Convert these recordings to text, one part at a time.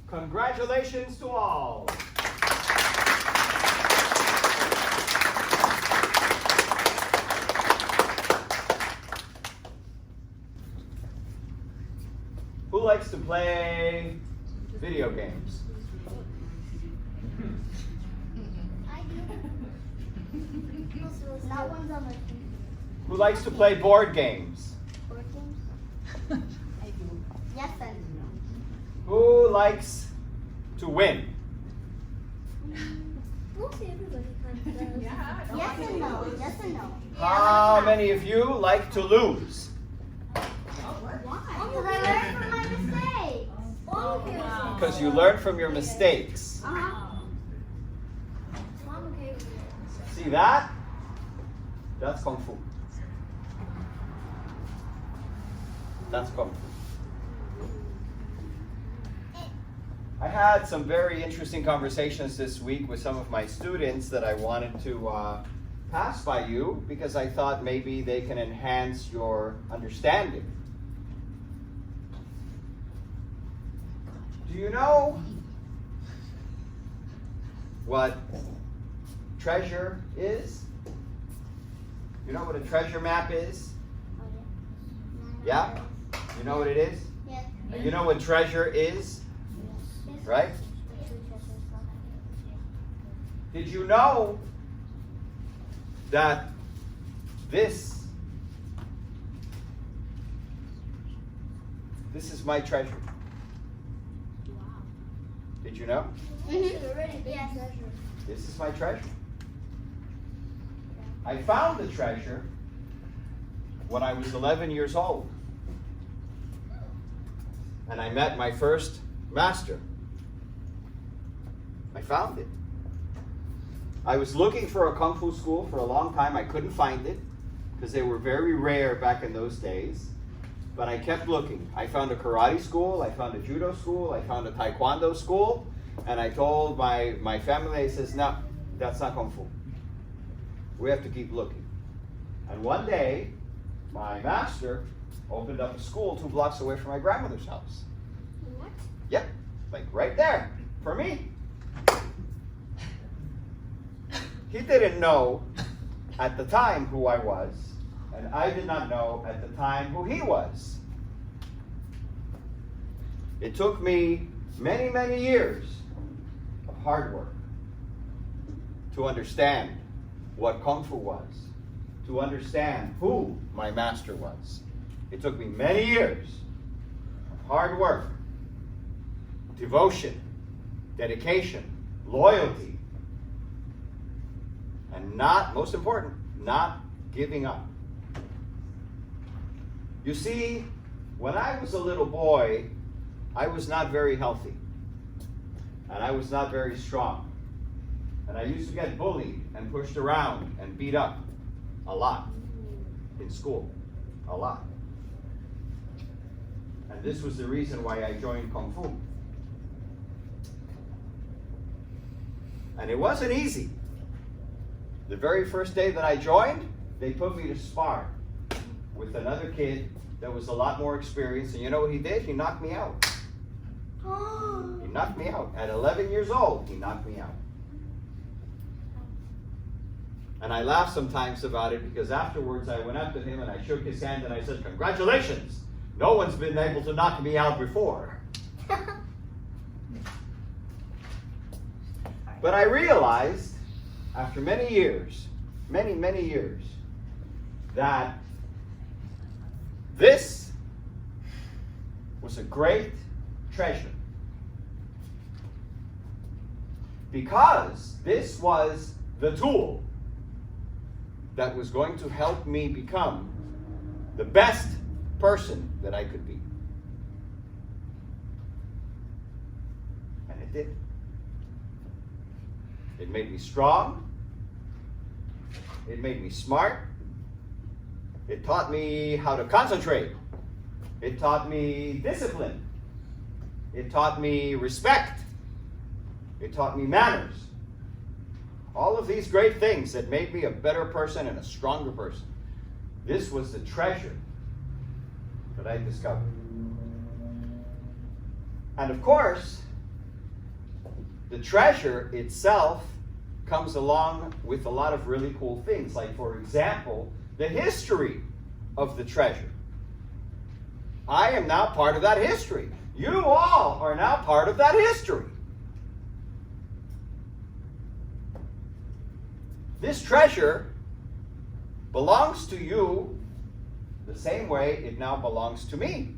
Congratulations to all. Who likes to play video games? I do. That one's on my team. Who likes to play board games? Board games? I do. Yes and no. Who likes to win? Mostly everybody kind of does. Yes and no. Yes and no. How many of you like to lose? Why? Because I learned from my mistakes. Because you learn from your mistakes. I'm okay with it. See that? That's Kung Fu. That's Kung Fu. I had some very interesting conversations this week with some of my students that I wanted to pass by you because I thought maybe they can enhance your understanding. Do you know what treasure is? You know what a treasure map is? Yeah? You know what it is? Yes. You know what treasure is? Right? Did you know that this is my treasure? Did you know? Mm-hmm. Yes. This is my treasure. I found the treasure when I was 11 years old. And I met my first master. I found it. I was looking for a Kung Fu school for a long time. I couldn't find it because they were very rare back in those days. But I kept looking. I found a karate school, I found a judo school, I found a taekwondo school, and I told my family, I says, no, that's not Kung Fu. We have to keep looking. And one day, my master opened up a school 2 blocks away from my grandmother's house. What? Yep, like right there, for me. He didn't know at the time who I was, and I did not know at the time who he was. It took me many, many years of hard work to understand what Kung Fu was, to understand who my master was. It took me many years of hard work, devotion, dedication, loyalty, and most important, not giving up. You see, when I was a little boy, I was not very healthy, and I was not very strong. And I used to get bullied and pushed around and beat up a lot in school, a lot. And this was the reason why I joined Kung Fu. And it wasn't easy. The very first day that I joined, they put me to spar with another kid that was a lot more experienced. And you know what he did? He knocked me out. He knocked me out. At 11 years old, he knocked me out. And I laugh sometimes about it because afterwards I went up to him and I shook his hand and I said, congratulations, no one's been able to knock me out before. But I realized after many years, many years, that this was a great treasure. Because this was the tool that was going to help me become the best person that I could be. And it did. It made me strong. It made me smart. It taught me how to concentrate. It taught me discipline. It taught me respect. It taught me manners. All of these great things that made me a better person and a stronger person. This was the treasure that I discovered. And of course, the treasure itself comes along with a lot of really cool things. Like, for example, the history of the treasure. I am now part of that history. You all are now part of that history. This treasure belongs to you the same way it now belongs to me.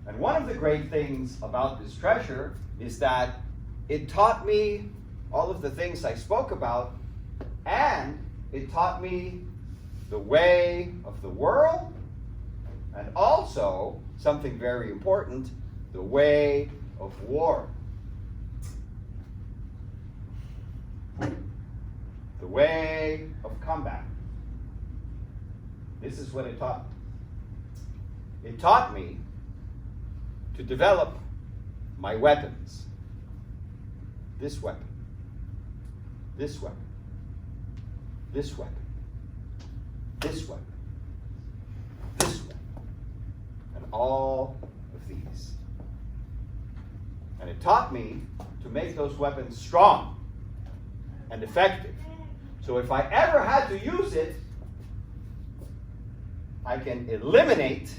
And one of the great things about this treasure is that it taught me all of the things I spoke about, and it taught me the way of the world, and also, something very important, the way of war. The way of combat. This is what it taught me. It taught me to develop my weapons. This weapon. This weapon. This weapon. This weapon. This weapon. And all of these. And it taught me to make those weapons strong and effective. So if I ever had to use it, I can eliminate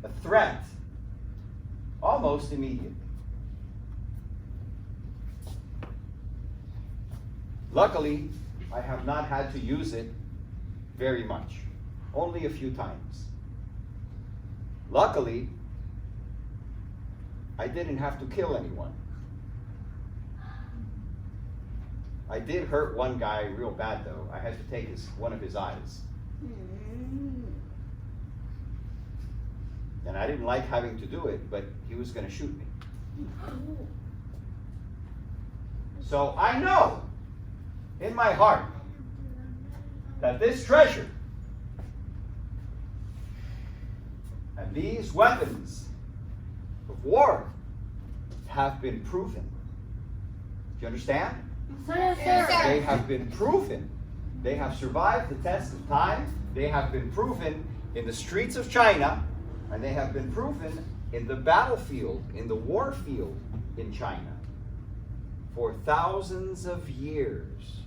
a threat almost immediately. Luckily, I have not had to use it very much, only a few times. Luckily, I didn't have to kill anyone. I did hurt one guy real bad, though. I had to take one of his eyes. And I didn't like having to do it, but he was going to shoot me. So I know in my heart that this treasure and these weapons of war have been proven. Do you understand? Yes, sir. They have been proven. They have survived the test of time. They have been proven in the streets of China, and they have been proven in the battlefield, in the war field in China. For thousands of years,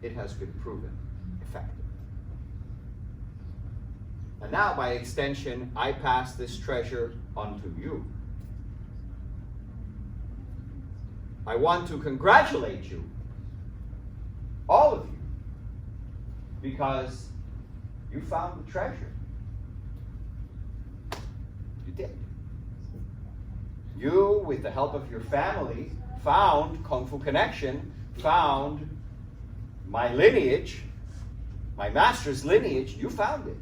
it has been proven effective. And now, by extension, I pass this treasure on to you. I want to congratulate you, all of you, because you found the treasure. You did. You, with the help of your family, found Kung Fu Connection, found my lineage, my master's lineage. You found it.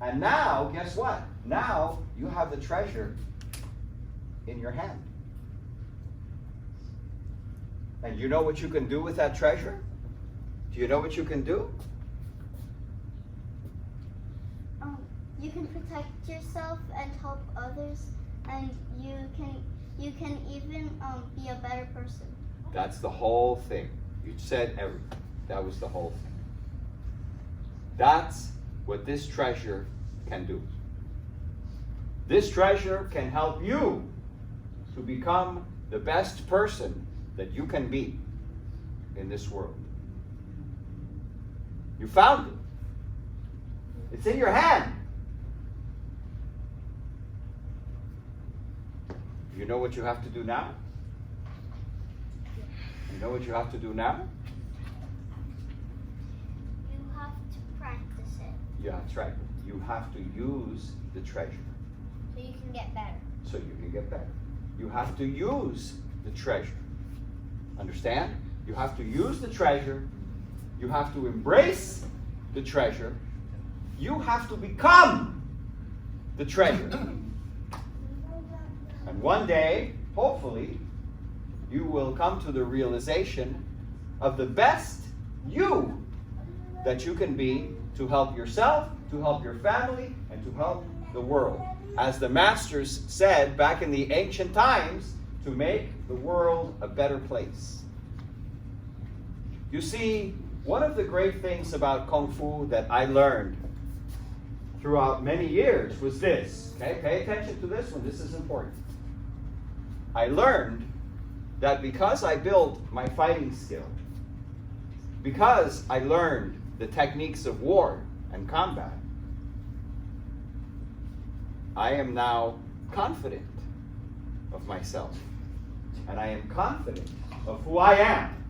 And now, guess what? Now you have the treasure in your hand. And you know what you can do with that treasure? Do you know what you can do? You can protect yourself and help others, and you can even be a better person. That's the whole thing. You said everything. That was the whole thing. That's what this treasure can do. This treasure can help you to become the best person that you can be in this world. You found it. It's in your hand. You know what you have to do now? You know what you have to do now? You have to practice it. Yeah, that's right. You have to use the treasure. So you can get better. So you can get better. You have to use the treasure. Understand? You have to use the treasure. You have to embrace the treasure. You have to become the treasure. And one day, hopefully, you will come to the realization of the best you that you can be to help yourself, to help your family, and to help the world. As the masters said back in the ancient times, to make the world a better place. You see, one of the great things about Kung Fu that I learned throughout many years was this. Okay, pay attention to this one. This is important. I learned that because I built my fighting skill, because I learned the techniques of war and combat, I am now confident of myself. And I am confident of who I am.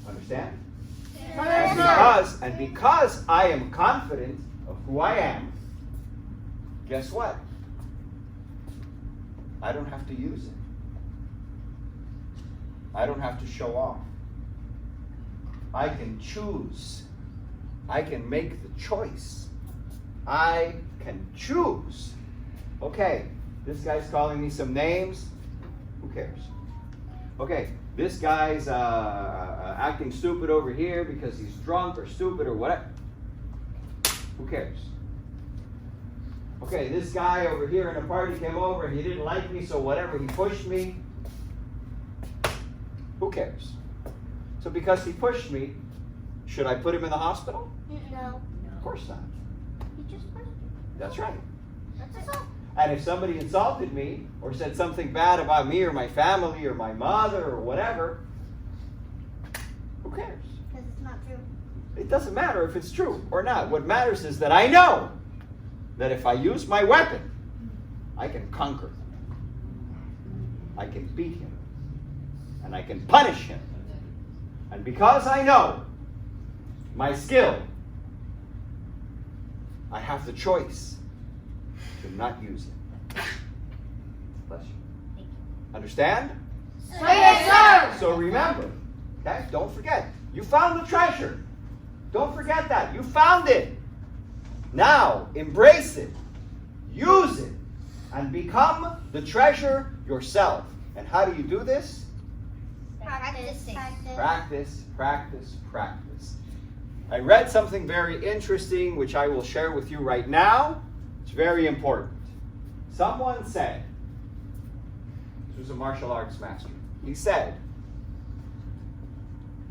Understand? Yes, And because I am confident of who I am, guess what? I don't have to use it. I don't have to show off. I can choose. I can make the choice. I can choose. Okay, this guy's calling me some names. Who cares? Okay, this guy's acting stupid over here because he's drunk or stupid or whatever. Who cares? Okay, this guy over here in a party came over and he didn't like me, so whatever, he pushed me. Who cares? So because he pushed me, should I put him in the hospital? No. Of course not. He just pushed you. That's right. That's all. And if somebody insulted me or said something bad about me or my family or my mother or whatever, who cares? Because it's not true. It doesn't matter if it's true or not. What matters is that I know that if I use my weapon, I can conquer him. I can beat him. And I can punish him. And because I know my skill, I have the choice to not use it. Bless you. Understand? Yes, sir. So remember, okay? Don't forget. You found the treasure. Don't forget that. You found it. Now, embrace it. Use it. And become the treasure yourself. And how do you do this? Practice. Practice, practice, practice. I read something very interesting which I will share with you right now. It's very important. Someone said, this was a martial arts master, he said,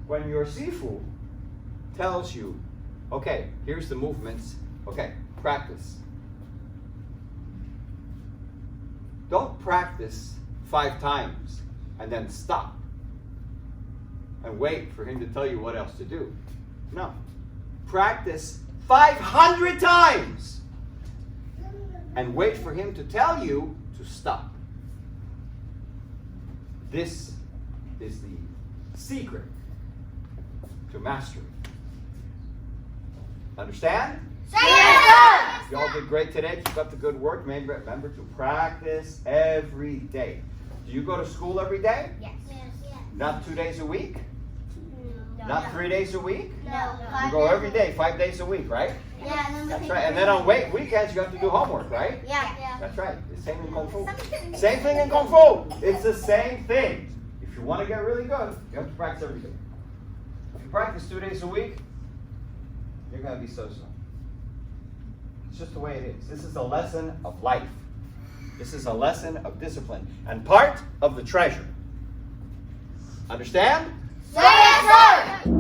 when your sifu tells you, okay, here's the movements, okay, practice. Don't practice 5 times and then stop and wait for him to tell you what else to do. No. Practice 500 times and wait for him to tell you to stop. This is the secret to mastery. Understand? Yes, sir. You all did great today. Keep up the good work. Remember to practice every day. Do you go to school every day? Yes. Not 2 days a week? No. Not 3 days a week? No. You go every day, 5 days a week, right? Yeah. That's right. And then on weekends you have to do homework, right? Yeah. That's right. The same in Kung Fu. Same thing in Kung Fu. It's the same thing. If you want to get really good, you have to practice every day. If you practice 2 days a week, you're going to be so-so. It's just the way it is. This is a lesson of life. This is a lesson of discipline and part of the treasure. Understand? Yes, sir.